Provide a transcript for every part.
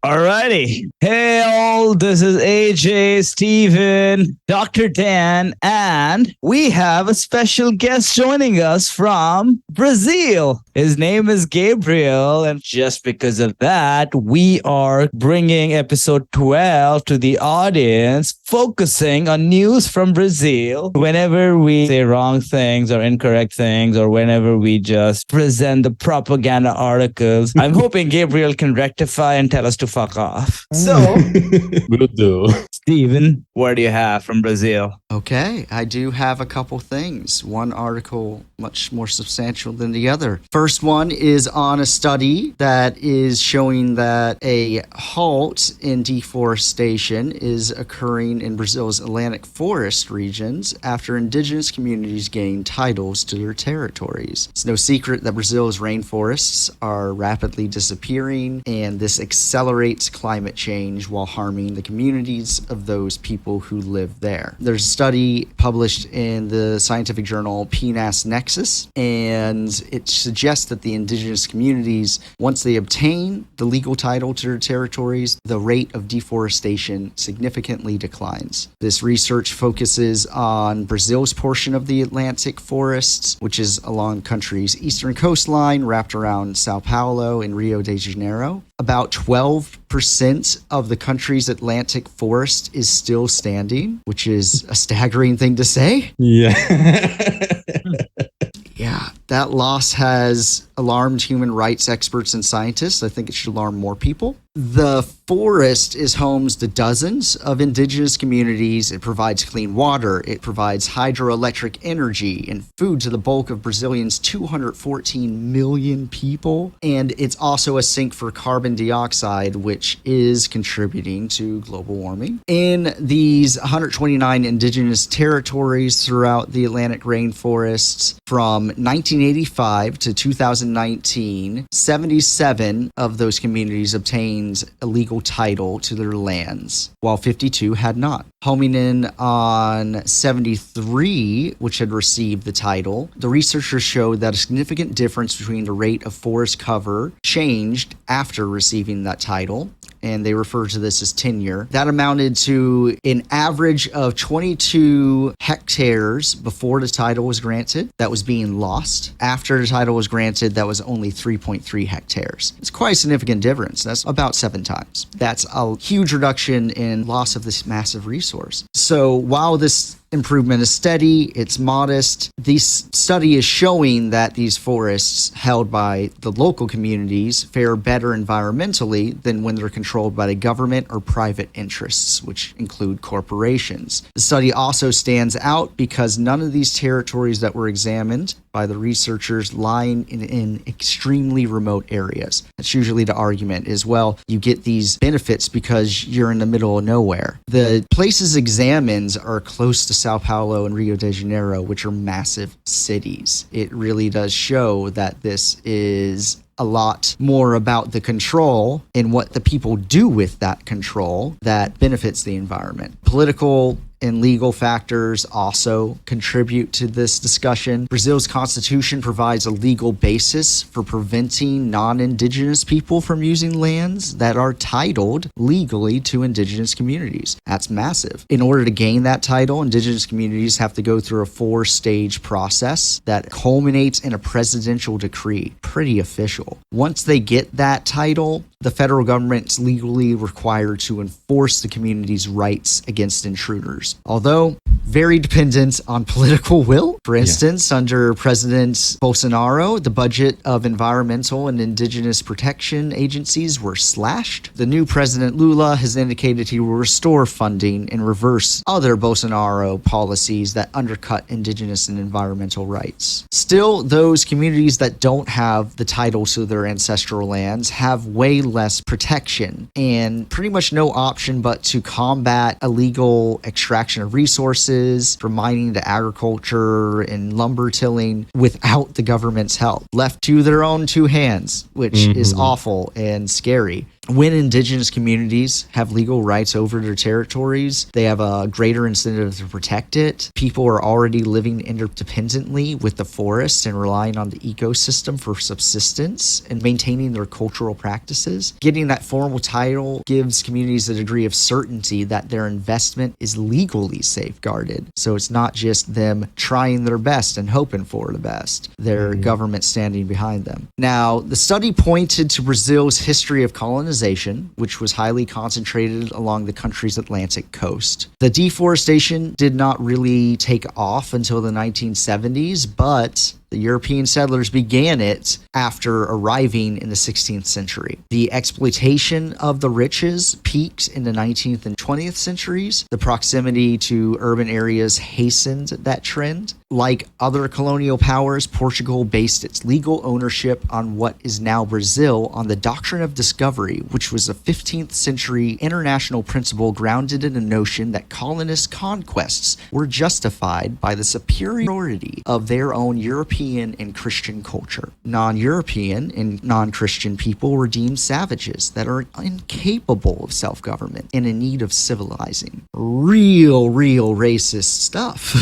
Alrighty. Hey all, this is AJ, Steven, Dr. Dan, and we have a special guest joining us from Brazil. His name is Gabriel, and just because of that, we are bringing episode 12 to the audience, focusing on news from Brazil. Whenever we say wrong things or incorrect things, or whenever we just present the propaganda articles, I'm hoping Gabriel can rectify and tell us to fuck off. So, Will do. Steven, what do you have from Brazil? Okay, I do have a couple things. One article much more substantial than the other. First one is on a study that is showing that a halt in deforestation is occurring in Brazil's Atlantic forest regions after indigenous communities gain titles to their territories. It's no secret that Brazil's rainforests are rapidly disappearing, and this accelerates climate change while harming the communities of those people who live there. There's a study published in the scientific journal PNAS Nexus, and it suggests that the indigenous communities, once they obtain the legal title to their territories, the rate of deforestation significantly declines. This research focuses on Brazil's portion of the Atlantic forests, which is along the country's eastern coastline, wrapped around Sao Paulo and Rio de Janeiro. About 12% of the country's Atlantic forest is still standing, which is a staggering thing to say. Yeah. Yeah, that loss has alarmed human rights experts and scientists. I think it should alarm more people. The forest is home to dozens of indigenous communities. It provides clean water. It provides hydroelectric energy and food to the bulk of Brazilians' 214 million people. And it's also a sink for carbon dioxide, which is contributing to global warming. In these 129 indigenous territories throughout the Atlantic rainforests, from 1985 to 2019, 77 of those communities obtained a legal title to their lands, while 52 had not. Homing in on 73, which had received the title, the researchers showed that a significant difference between the rate of forest cover changed after receiving that title, and they refer to this as tenure. That amounted to an average of 22 hectares before the title was granted that was being lost. After the title was granted, that was only 3.3 hectares. It's quite a significant difference. That's about 7 times. That's a huge reduction in loss of this massive resource. So while this improvement is steady, it's modest, this study is showing that these forests held by the local communities fare better environmentally than when they're controlled by the government or private interests, which include corporations. The study also stands out because none of these territories that were examined by the researchers lying in extremely remote areas. That's usually the argument is, well, you get these benefits because you're in the middle of nowhere. The places examined are close to Sao Paulo and Rio de Janeiro, which are massive cities. It really does show that this is a lot more about the control and what the people do with that control that benefits the environment. Political and legal factors also contribute to this discussion. Brazil's constitution provides a legal basis for preventing non-indigenous people from using lands that are titled legally to indigenous communities. That's massive. In order to gain that title, indigenous communities have to go through a 4-stage process that culminates in a presidential decree. Pretty official. Once they get that title, the federal government's legally required to enforce the community's rights against intruders, although very dependent on political will. For instance, under President Bolsonaro, the budget of environmental and indigenous protection agencies were slashed. The new President Lula has indicated he will restore funding and reverse other Bolsonaro policies that undercut indigenous and environmental rights. Still, those communities that don't have the title to their ancestral lands have way less protection and pretty much no option but to combat illegal extraction of resources, from mining to agriculture and lumber tilling, without the government's help, left to their own 2 hands, which is awful and scary. When indigenous communities have legal rights over their territories, they have a greater incentive to protect it. People are already living interdependently with the forest and relying on the ecosystem for subsistence and maintaining their cultural practices. Getting that formal title gives communities a degree of certainty that their investment is legally safeguarded. So it's not just them trying their best and hoping for the best. Their government standing behind them. Now, the study pointed to Brazil's history of colonization, which was highly concentrated along the country's Atlantic coast. The deforestation did not really take off until the 1970s, but the European settlers began it after arriving in the 16th century. The exploitation of the riches peaked in the 19th and 20th centuries. The proximity to urban areas hastened that trend. Like other colonial powers, Portugal based its legal ownership on what is now Brazil on the doctrine of discovery, which was a 15th century international principle grounded in the notion that colonist conquests were justified by the superiority of their own European and Christian culture. Non-European and non-Christian people were deemed savages that are incapable of self-government and in need of civilizing. Real racist stuff.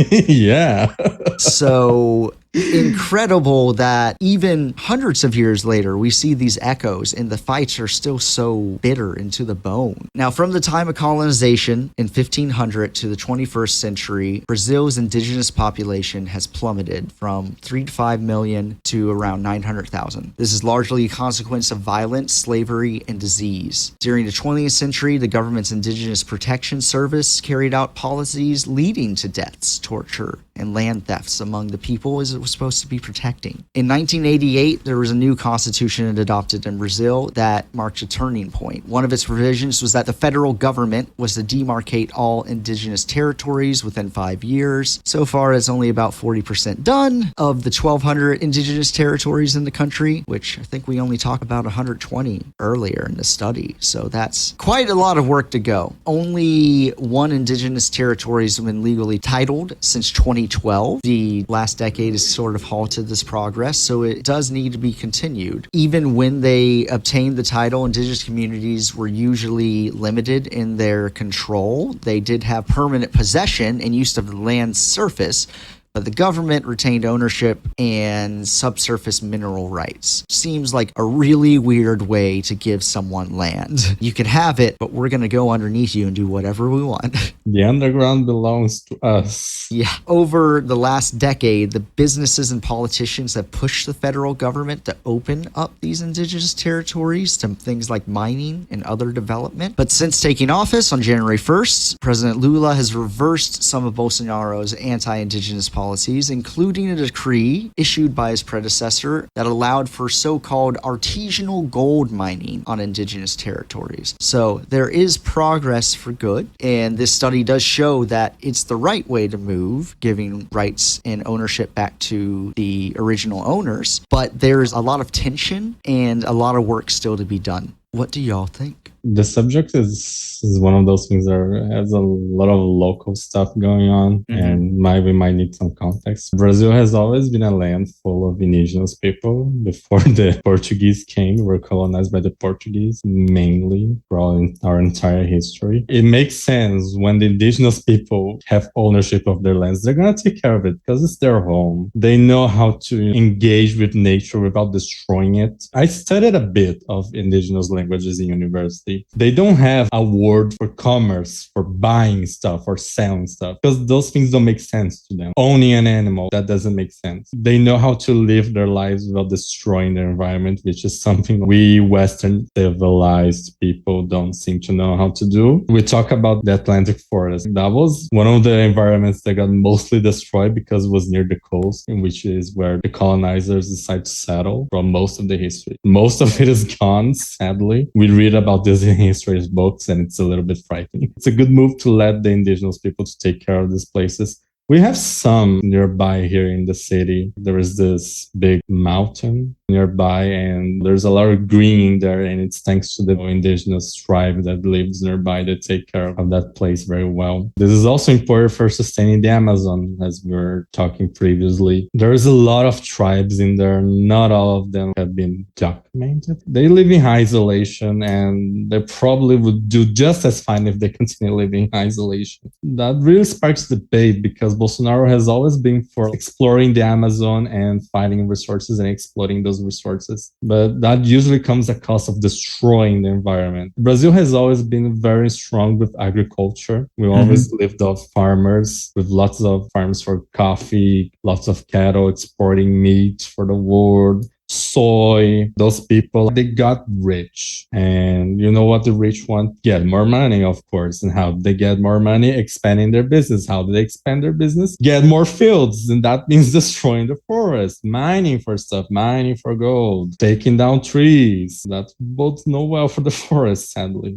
Yeah. So incredible that even hundreds of years later, we see these echoes and the fights are still so bitter and to the bone. Now, from the time of colonization in 1500 to the 21st century, Brazil's indigenous population has plummeted from 3 to 5 million to around 900,000. This is largely a consequence of violence, slavery, and disease. During the 20th century, the government's Indigenous Protection Service carried out policies leading to deaths, torture, and land thefts among the people as it was supposed to be protecting. In 1988, there was a new constitution adopted in Brazil that marked a turning point. One of its provisions was that the federal government was to demarcate all indigenous territories within 5 years. So far, it's only about 40% done of the 1,200 indigenous territories in the country, which I think we only talked about 120 earlier in the study. So that's quite a lot of work to go. Only one indigenous territory has been legally titled since 2012. The last decade has sort of halted this progress, so it does need to be continued. Even when they obtained the title, indigenous communities were usually limited in their control. They did have permanent possession and use of the land's surface, but the government retained ownership and subsurface mineral rights. Seems like a really weird way to give someone land. You can have it, but we're going to go underneath you and do whatever we want. The underground belongs to us. Yeah. Over the last decade, the businesses and politicians have pushed the federal government to open up these indigenous territories to things like mining and other development. But since taking office on January 1st, President Lula has reversed some of Bolsonaro's anti-indigenous policies, including a decree issued by his predecessor that allowed for so-called artisanal gold mining on indigenous territories. So there is progress for good, and this study does show that it's the right way to move, giving rights and ownership back to the original owners, but there's a lot of tension and a lot of work still to be done. What do y'all think? The subject is one of those things that has a lot of local stuff going on, and we might need some context. Brazil has always been a land full of indigenous people. Before the Portuguese came, we were colonized by the Portuguese, mainly throughout our entire history. It makes sense when the indigenous people have ownership of their lands. They're going to take care of it because it's their home. They know how to engage with nature without destroying it. I studied a bit of indigenous languages in university. They don't have a word for commerce, for buying stuff or selling stuff, because those things don't make sense to them. Owning an animal, that doesn't make sense. They know how to live their lives without destroying their environment, which is something we Western civilized people don't seem to know how to do. We talk about the Atlantic forest. That was one of the environments that got mostly destroyed because it was near the coast, which is where the colonizers decided to settle from most of the history. Most of it is gone, sadly. We read about this in history books, and it's a little bit frightening. It's a good move to let the indigenous people to take care of these places. We have some nearby here in the city. There is this big mountain nearby, and there's a lot of green there, and it's thanks to the indigenous tribe that lives nearby that take care of that place very well. This is also important for sustaining the Amazon, as we were talking previously. There's a lot of tribes in there. Not all of them have been documented. They live in isolation, and they probably would do just as fine if they continue living in isolation. That really sparks debate because Bolsonaro has always been for exploring the Amazon and finding resources and exploiting those resources. But that usually comes at cost of destroying the environment. Brazil has always been very strong with agriculture. We always lived off farmers with lots of farms for coffee, lots of cattle, exporting meat for the world. Soy, those people, they got rich. And you know what the rich want? Get more money, of course. And how do they get more money? Expanding their business. How do they expand their business? Get more fields. And that means destroying the forest, mining for stuff, mining for gold, taking down trees. That bodes no well for the forest, sadly.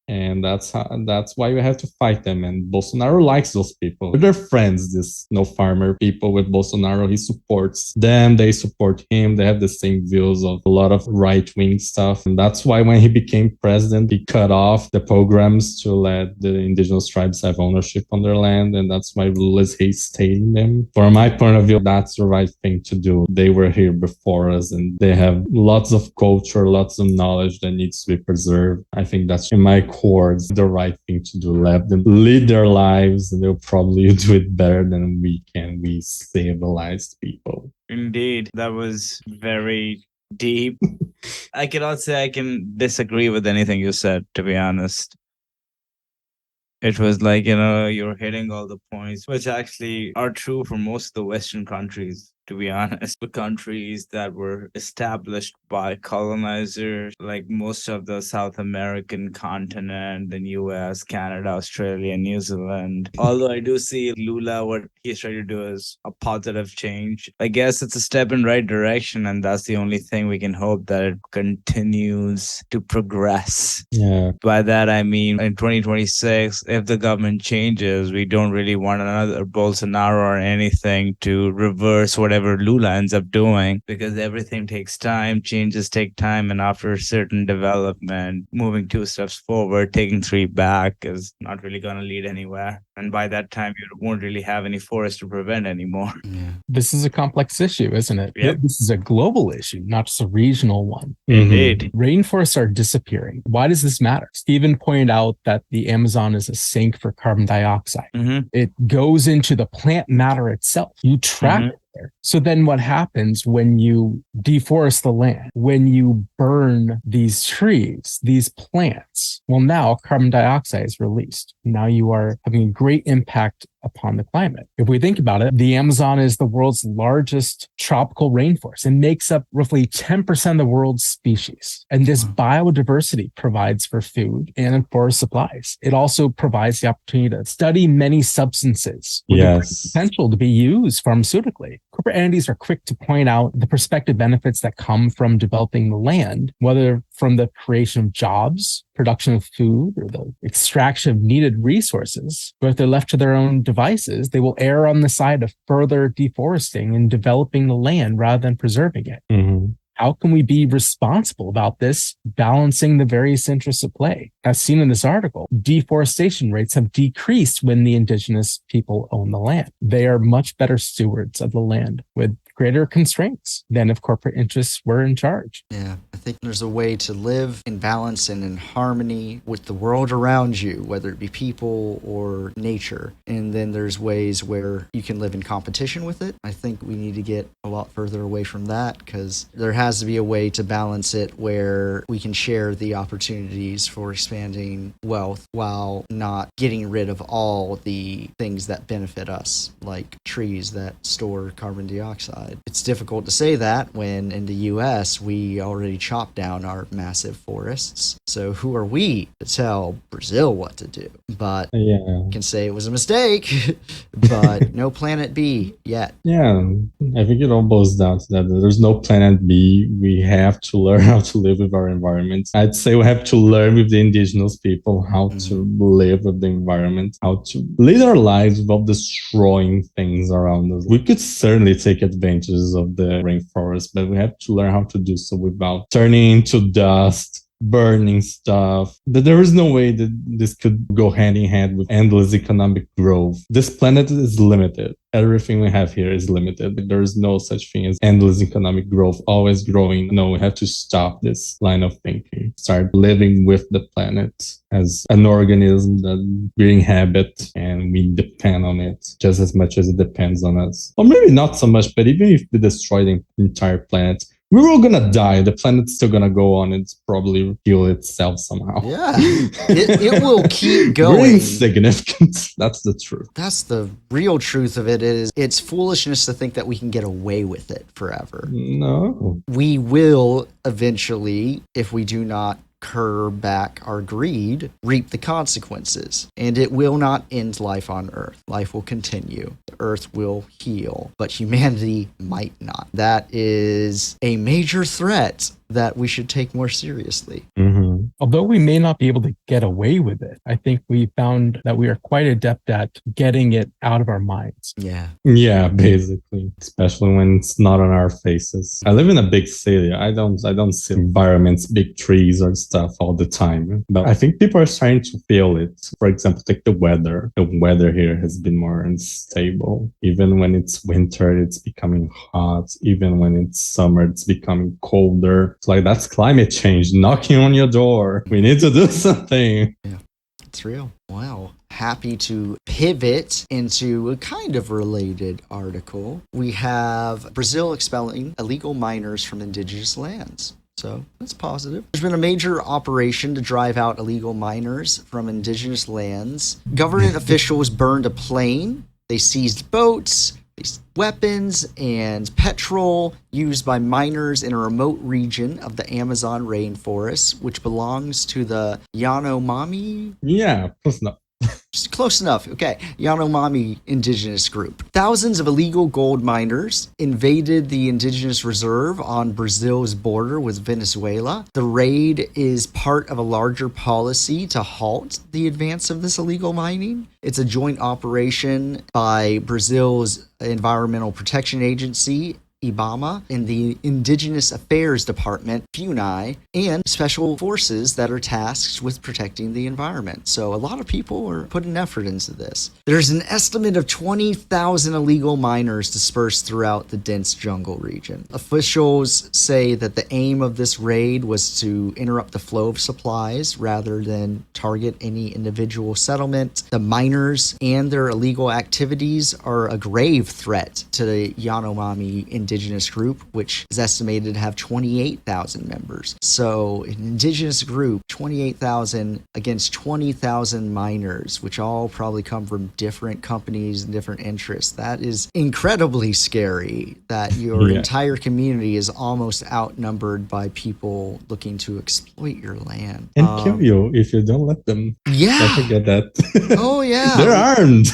And that's why we have to fight them. And Bolsonaro likes those people. They're friends, this no farmer people with Bolsonaro. He supports them. They support him. They have the same views of a lot of right-wing stuff. And that's why when he became president, he cut off the programs to let the indigenous tribes have ownership on their land. And that's why Lula's hating them. From my point of view, that's the right thing to do. They were here before us and they have lots of culture, lots of knowledge that needs to be preserved. I think that's in my core, the right thing to do. Let them lead their lives, and they'll probably do it better than we can. We civilized people. Indeed, that was very deep. I cannot say I can disagree with anything you said, to be honest. It was like, you're hitting all the points, which actually are true for most of the Western countries, to be honest. The countries that were established by colonizers, like most of the South American continent, the US, Canada, Australia, New Zealand. Although I do see Lula, what he's trying to do is a positive change. I guess it's a step in the right direction, and that's the only thing we can hope that it continues to progress. Yeah. By that, I mean, in 2026, if the government changes, we don't really want another Bolsonaro or anything to reverse whatever Lula ends up doing, because everything takes time, changes take time, and after a certain development, moving 2 steps forward, taking 3 back is not really going to lead anywhere. And by that time, you won't really have any forest to prevent anymore. Yeah. This is a complex issue, isn't it? Yep. This is a global issue, not just a regional one. Indeed. Rainforests are disappearing. Why does this matter? Stephen pointed out that the Amazon is a sink for carbon dioxide. It goes into the plant matter itself. You trap it there. So then what happens when you deforest the land, when you burn these trees, these plants? Well, now carbon dioxide is released. Now you are having a great impact upon the climate. If we think about it, the Amazon is the world's largest tropical rainforest and makes up roughly 10% of the world's species. And this biodiversity provides for food and for supplies. It also provides the opportunity to study many substances with the potential to be used pharmaceutically. Corporate entities are quick to point out the prospective benefits that come from developing the land, whether from the creation of jobs, production of food, or the extraction of needed resources. But if they're left to their own devices, they will err on the side of further deforesting and developing the land rather than preserving it. How can we be responsible about this, balancing the various interests at play? As seen in this article, deforestation rates have decreased when the indigenous people own the land. They are much better stewards of the land with greater constraints than if corporate interests were in charge. Yeah, I think there's a way to live in balance and in harmony with the world around you, whether it be people or nature. And then there's ways where you can live in competition with it. I think we need to get a lot further away from that, because there has to be a way to balance it where we can share the opportunities for expanding wealth while not getting rid of all the things that benefit us, like trees that store carbon dioxide. It's difficult to say that when in the US we already chopped down our massive forests. So who are we to tell Brazil what to do? But can say it was a mistake, but no planet B yet. Yeah, I think it all boils down to that. There's no planet B. We have to learn how to live with our environment. I'd say we have to learn with the indigenous people how to live with the environment, how to lead our lives without destroying things around us. We could certainly take advantage advantages of the rainforest, but we have to learn how to do so without turning into dust, burning stuff. That there is no way that this could go hand in hand with endless economic growth. This planet is limited. Everything we have here is limited. There is no such thing as endless economic growth, always growing. No, we have to stop this line of thinking. Start living with the planet as an organism that we inhabit, and we depend on it just as much as it depends on us. Or maybe not so much, but even if we destroy the entire planet, we're all gonna die. The planet's still gonna go on. It's probably heal itself somehow. Yeah, it will keep going. We're insignificant. That's the truth. That's the real truth of it. Is it's foolishness to think that we can get away with it forever. No. We will eventually, if we do not curb back our greed, reap the consequences. And it will not end life on Earth. Life will continue. The Earth will heal, but humanity might not. That is a major threat that we should take more seriously. Mm-hmm. Although we may not be able to get away with it, I think we found that we are quite adept at getting it out of our minds. Yeah. Yeah, basically. Especially when it's not on our faces. I live in a big city. I don't see environments, big trees or stuff all the time. But I think people are starting to feel it. For example, take the weather. The weather here has been more unstable. Even when it's winter, it's becoming hot. Even when it's summer, it's becoming colder. It's like, that's climate change knocking on your door. We need to do something. Yeah, it's real. Wow. Happy to pivot into a kind of related article. We have Brazil expelling illegal miners from indigenous lands. So that's positive. There's been a major operation to drive out illegal miners from indigenous lands. Government officials burned a plane. They seized boats, weapons, and petrol used by miners in a remote region of the Amazon rainforest, which belongs to the Yanomami. Yeah, close enough. Just close enough. Okay. Yanomami indigenous group. Thousands of illegal gold miners invaded the indigenous reserve on Brazil's border with Venezuela. The raid is part of a larger policy to halt the advance of this illegal mining. It's a joint operation by Brazil's Environmental Protection Agency, IBAMA, and the Indigenous Affairs Department, FUNAI, and special forces that are tasked with protecting the environment. So a lot of people are putting effort into this. There's an estimate of 20,000 illegal miners dispersed throughout the dense jungle region. Officials say that the aim of this raid was to interrupt the flow of supplies rather than target any individual settlement. The miners and their illegal activities are a grave threat to the Yanomami indigenous group, which is estimated to have 28,000 members. So an indigenous group, 28,000 against 20,000 miners, which all probably come from different companies and different interests. That is incredibly scary that your entire community is almost outnumbered by people looking to exploit your land. And kill you if you don't let them. Yeah. Don't forget that. Oh, yeah. They're armed.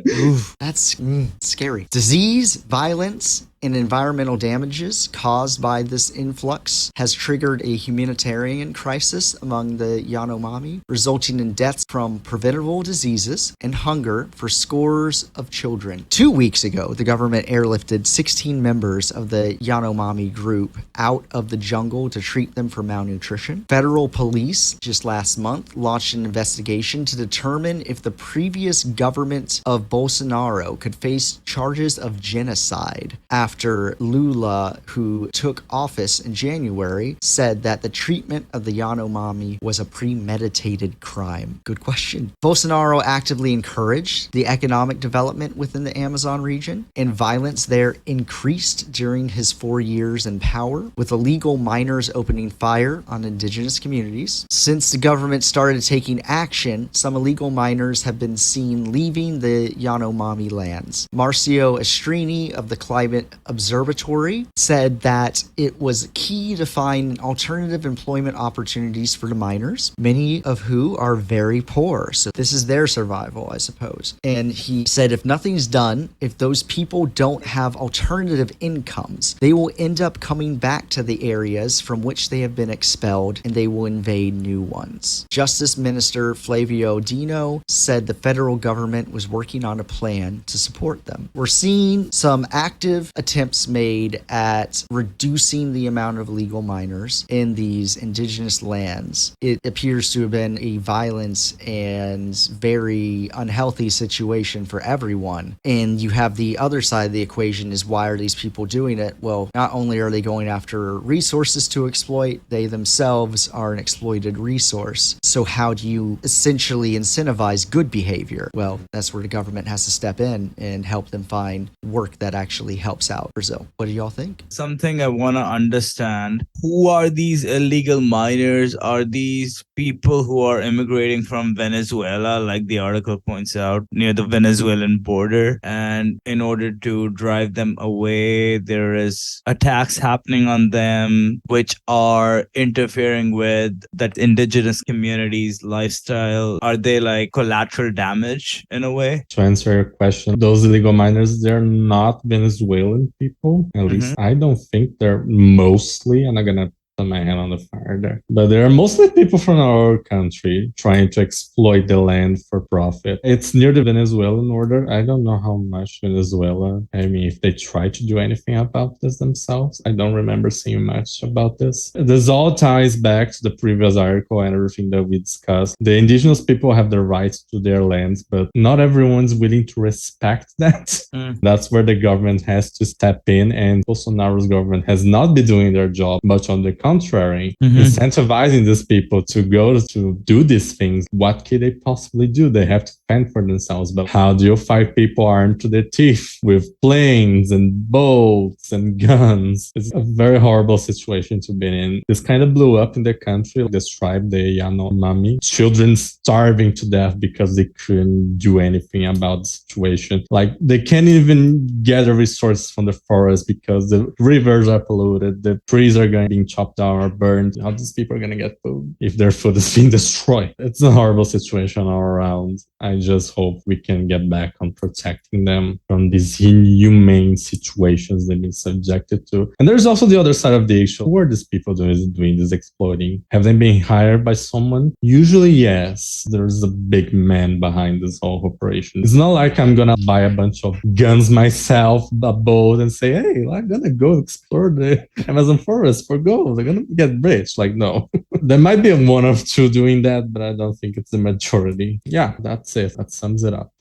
Oof, that's scary. Disease, violence, and environmental damages caused by this influx has triggered a humanitarian crisis among the Yanomami, resulting in deaths from preventable diseases and hunger for scores of children. 2 weeks ago, the government airlifted 16 members of the Yanomami group out of the jungle to treat them for malnutrition. Federal police just last month launched an investigation to determine if the previous government of Bolsonaro could face charges of genocide after Lula, who took office in January, said that the treatment of the Yanomami was a premeditated crime. Good question. Bolsonaro actively encouraged the economic development within the Amazon region, and violence there increased during his 4 years in power, with illegal miners opening fire on indigenous communities. Since the government started taking action, some illegal miners have been seen leaving the Yanomami lands. Marcio Estrini of the Climate Observatory said that it was key to find alternative employment opportunities for the miners, many of who are very poor. So this is their survival, I suppose. And he said if nothing's done, if those people don't have alternative incomes, they will end up coming back to the areas from which they have been expelled, and they will invade new ones. Justice Minister Flavio Dino said the federal government was working on a plan to support them. We're seeing some active attempts attempts made at reducing the amount of illegal miners in these indigenous lands, it appears to have been a violent and very unhealthy situation for everyone. And you have the other side of the equation is, why are these people doing it? Well, not only are they going after resources to exploit, they themselves are an exploited resource. So how do you essentially incentivize good behavior? Well, that's where the government has to step in and help them find work that actually helps out Brazil. What do y'all think? Something I want to understand. Who are these illegal miners? Are these people who are immigrating from Venezuela, like the article points out, near the Venezuelan border? And in order to drive them away, there is attacks happening on them, which are interfering with that indigenous community's lifestyle. Are they like collateral damage in a way? To answer your question, those illegal miners, they're not Venezuelan people. At least I don't think they're mostly. I'm not gonna put my hand on the fire there, but there are mostly people from our country trying to exploit the land for profit. It's near the Venezuelan border. I don't know how much Venezuela, I mean, if they try to do anything about this themselves. I don't remember seeing much about this. This all ties back to the previous article and everything that we discussed. The indigenous people have the rights to their lands, but not everyone's willing to respect that. That's where the government has to step in, and Bolsonaro's government has not been doing their job, much on the contrary, incentivizing these people to go to do these things. What could they possibly do? They have to fend for themselves. But how do you fight people armed to their teeth with planes and boats and guns? It's a very horrible situation to be in. This kind of blew up in the country. This tribe, the Yanomami, children starving to death because they couldn't do anything about the situation. Like, they can't even gather resources from the forest because the rivers are polluted, the trees are going to be chopped down or burned. How these people are going to get food if their food is being destroyed? It's a horrible situation all around. I just hope we can get back on protecting them from these inhumane situations they've been subjected to. And there's also the other side of the issue. Who are these people doing this exploiting? Have they been hired by someone? Usually, yes. There's a big man behind this whole operation. It's not like I'm going to buy a bunch of guns myself, a boat, and say, hey, I'm going to go explore the Amazon forest for gold. They're going to get rich. Like, no. There might be one of two doing that, but I don't think it's the majority. Yeah, that's it. That sums it up.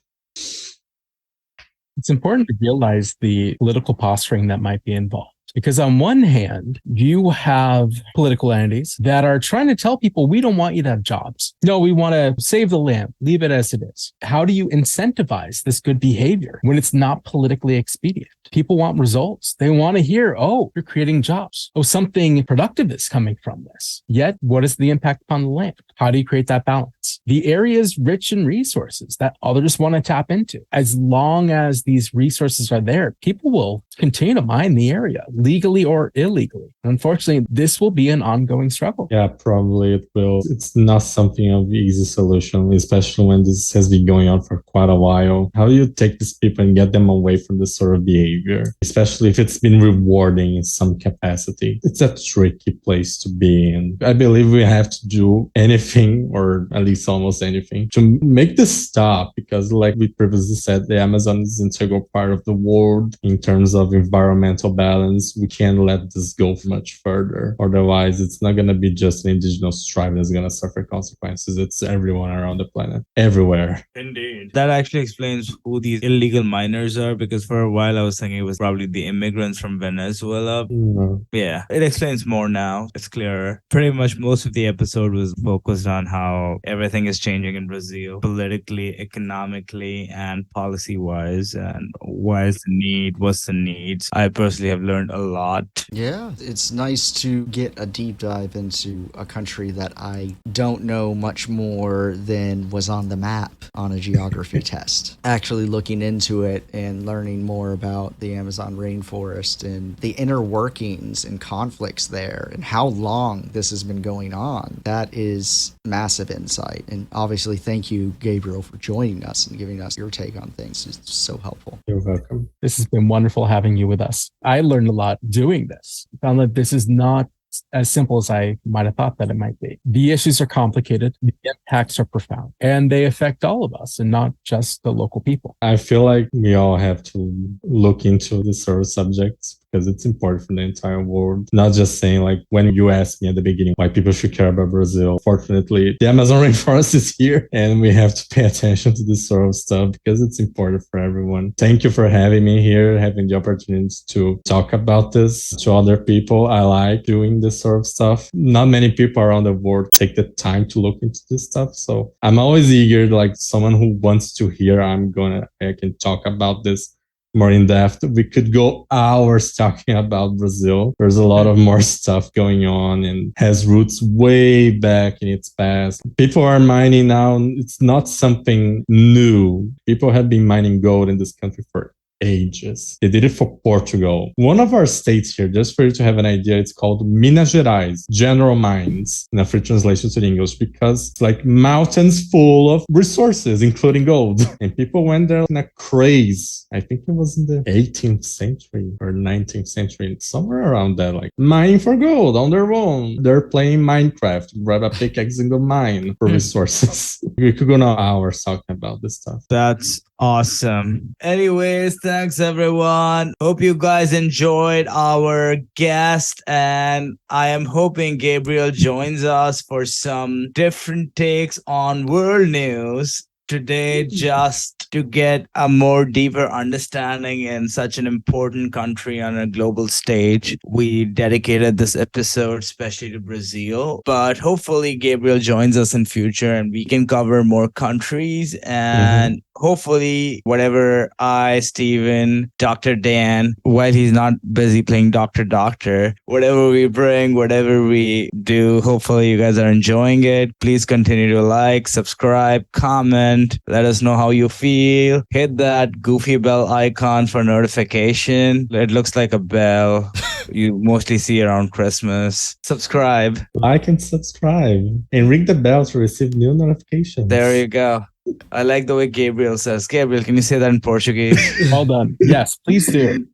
It's important to realize the political posturing that might be involved. Because on one hand, you have political entities that are trying to tell people, we don't want you to have jobs. No, we want to save the land, leave it as it is. How do you incentivize this good behavior when it's not politically expedient? People want results. They want to hear, oh, you're creating jobs. Oh, something productive is coming from this. Yet, what is the impact upon the land? How do you create that balance? The area is rich in resources that others want to tap into. As long as these resources are there, people will continue to mine the area, legally or illegally. Unfortunately, this will be an ongoing struggle. Yeah, probably it will. It's not something of easy solution, especially when this has been going on for quite a while. How do you take these people and get them away from this sort of behavior, especially if it's been rewarding in some capacity? It's a tricky place to be in. I believe we have to do anything, or at least almost anything, to make this stop, because like we previously said, the Amazon is an integral part of the world in terms of environmental balance. We can't let this go much further. Otherwise, it's not going to be just an indigenous tribe that's going to suffer consequences. It's everyone around the planet, everywhere. Indeed. That actually explains who these illegal miners are, because for a while I was thinking it was probably the immigrants from Venezuela. No. Yeah, it explains more now. It's clearer. Pretty much most of the episode was focused on how everything is changing in Brazil, politically, economically, and policy-wise, and what's the needs. I personally have learned a lot. Yeah, it's nice to get a deep dive into a country that I don't know much more than was on the map on a geography test. Actually looking into it and learning more about the Amazon rainforest and the inner workings and conflicts there and how long this has been going on. That is massive insight. And obviously, thank you, Gabriel, for joining us and giving us your take on things. It's so helpful. You're welcome. This has been wonderful having you with us. I learned a lot doing this. I found that this is not as simple as I might have thought that it might be. The issues are complicated, the impacts are profound, and they affect all of us and not just the local people. I feel like we all have to look into this sort of subjects because it's important for the entire world. Not just saying, like, when you asked me at the beginning why people should care about Brazil, fortunately, the Amazon rainforest is here and we have to pay attention to this sort of stuff because it's important for everyone. Thank you for having me here, having the opportunity to talk about this to other people. I like doing this sort of stuff. Not many people around the world take the time to look into this stuff. So I'm always eager, like someone who wants to hear, I can talk about this more in depth. We could go hours talking about Brazil. There's a lot of more stuff going on and has roots way back in its past. People are mining now. It's not something new. People have been mining gold in this country for ages. They did it for Portugal. One of our states here, just for you to have an idea, it's called Minas Gerais, General Mines, in a free translation to English, because it's like mountains full of resources, including gold. And people went there in a craze. I think it was in the 18th century or 19th century, somewhere around there, like mining for gold on their own. They're playing Minecraft, grab a pickaxe and go mine for resources. We could go now hours talking about this stuff. That's awesome. Anyways, thanks everyone. Hope you guys enjoyed our guest, and I am hoping Gabriel joins us for some different takes on world news today, just to get a more deeper understanding in such an important country on a global stage. We dedicated this episode especially to Brazil, but hopefully Gabriel joins us in future and we can cover more countries, and hopefully whatever I, Steven, Dr. Dan, while he's not busy playing Doctor, whatever we bring, whatever we do, hopefully you guys are enjoying it. Please continue to like, subscribe, comment, let us know how you feel. Hit that goofy bell icon for notification. It looks like a bell. You mostly see around Christmas. Subscribe. Like and subscribe and ring the bell to receive new notifications. There you go. I like the way Gabriel says. Gabriel, can you say that in Portuguese? Well done. Yes, please do.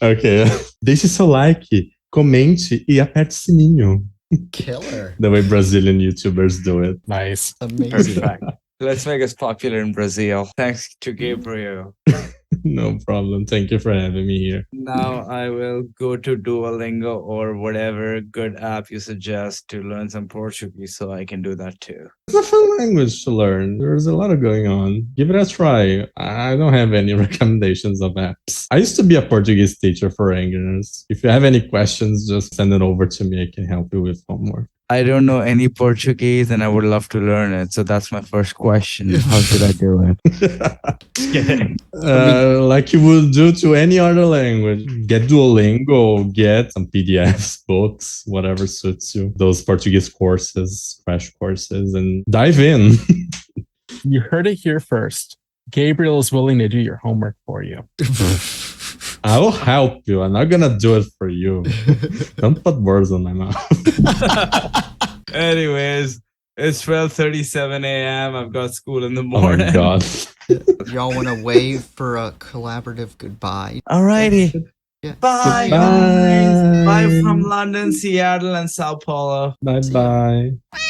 Okay. Deixe seu like, comente e aperte o sininho. Killer. The way Brazilian YouTubers do it. Nice. Amazing. Perfect. Let's make us popular in Brazil. Thanks to Gabriel. No problem. Thank you for having me here. Now I will go to Duolingo or whatever good app you suggest to learn some Portuguese so I can do that too. It's a fun language to learn. There's a lot of going on. Give it a try. I don't have any recommendations of apps. I used to be a Portuguese teacher for Indigenous. If you have any questions, just send it over to me. I can help you with homework. I don't know any Portuguese and I would love to learn it. So that's my first question. How should I do it? Like you would do to any other language. Get Duolingo, get some PDFs, books, whatever suits you. Those Portuguese courses, crash courses, and dive in. You heard it here first. Gabriel is willing to do your homework for you. I will help you. I'm not gonna do it for you. Don't put words on my mouth. Anyways, it's 12:37 a.m. I've got school in the Oh morning. my god. Y'all want to wave for a collaborative goodbye? Alrighty. Yeah. Bye. Goodbye. Bye from London, Seattle, and Sao Paulo. Bye bye.